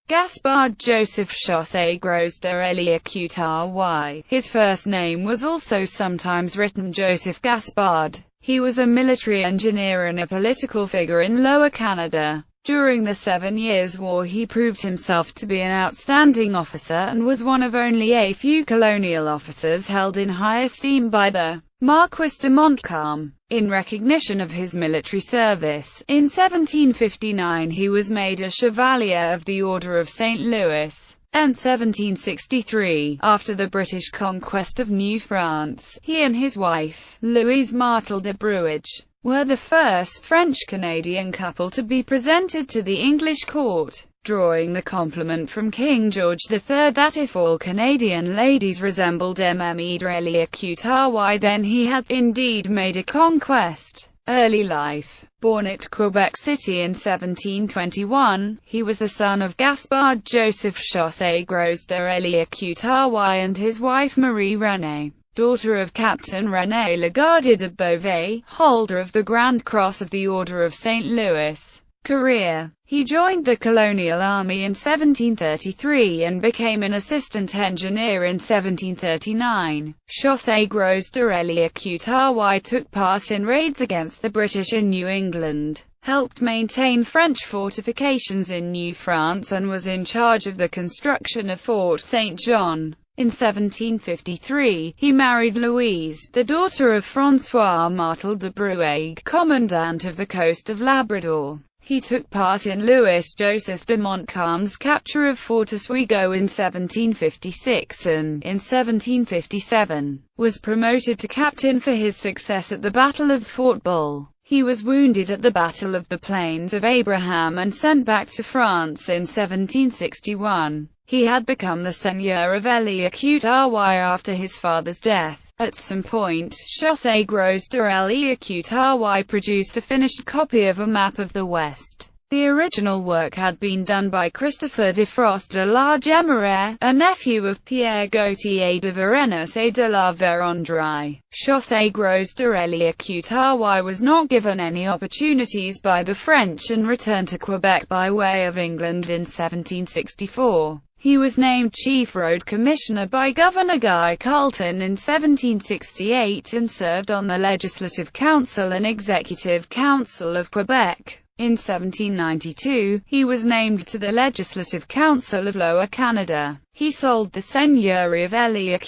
Gaspard-Joseph Chaussegros de Léry. His first name was also sometimes written Joseph Gaspard. He was a military engineer and a political figure in Lower Canada. During the 7 Years' War he proved himself to be an outstanding officer and was one of only a few colonial officers held in high esteem by the Marquis de Montcalm. In recognition of his military service, in 1759 he was made a Chevalier of the Order of St. Louis. In 1763, after the British conquest of New France, he and his wife, Louise Martel de Brouage, were the first French-Canadian couple to be presented to the English court, drawing the compliment from King George III that if all Canadian ladies resembled Mme de Léry, then he had indeed made a conquest. Early life. Born at Quebec City in 1721, he was the son of Gaspard-Joseph Chaussegros de Léry and his wife Marie-Renée, daughter of Captain René Lagarde de Beauvais, holder of the Grand Cross of the Order of St. Louis. Career. He joined the colonial army in 1733 and became an assistant engineer in 1739. Chaussegros de Léry took part in raids against the British in New England, helped maintain French fortifications in New France and was in charge of the construction of Fort St. John. In 1753, he married Louise, the daughter of François Martel de Brouage, commandant of the coast of Labrador. He took part in Louis-Joseph de Montcalm's capture of Fort Oswego in 1756 and, in 1757, was promoted to captain for his success at the Battle of Fort Bull. He was wounded at the Battle of the Plains of Abraham and sent back to France in 1761. He had become the Seigneur of Léry after his father's death. At some point, Chaussegros de Léry produced a finished copy of a map of the West. The original work had been done by Christopher de Frost de la Jemeraye, a nephew of Pierre Gautier de Varennes et de la Vérendrye. Chaussegros de Léry was not given any opportunities by the French and returned to Quebec by way of England in 1764. He was named Chief Road Commissioner by Governor Guy Carleton in 1768 and served on the Legislative Council and Executive Council of Quebec. In 1792, he was named to the Legislative Council of Lower Canada. He sold the Seigneury of Léry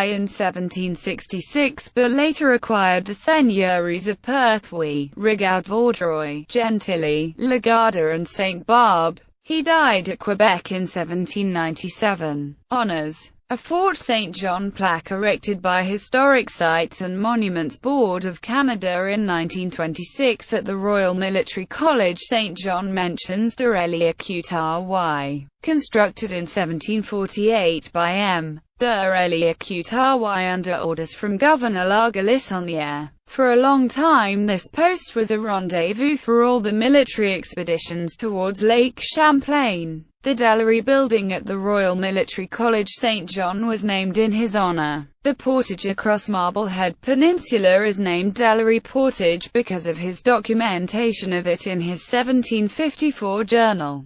in 1766 but later acquired the seigneuries of Perthuis, Rigaud-Vaudreuil, Gentilly, Lagarde and Saint Barbe. He died at Quebec in 1797. Honours. A Fort St. John plaque erected by Historic Sites and Monuments Board of Canada in 1926 at the Royal Military College St. John mentions de Léry. Constructed in 1748 by M. de Léry under orders from Governor La Galissonière. For a long time this post was a rendezvous for all the military expeditions towards Lake Champlain. The Delary building at the Royal Military College St. John was named in his honor. The portage across Marblehead Peninsula is named Delary Portage because of his documentation of it in his 1754 journal.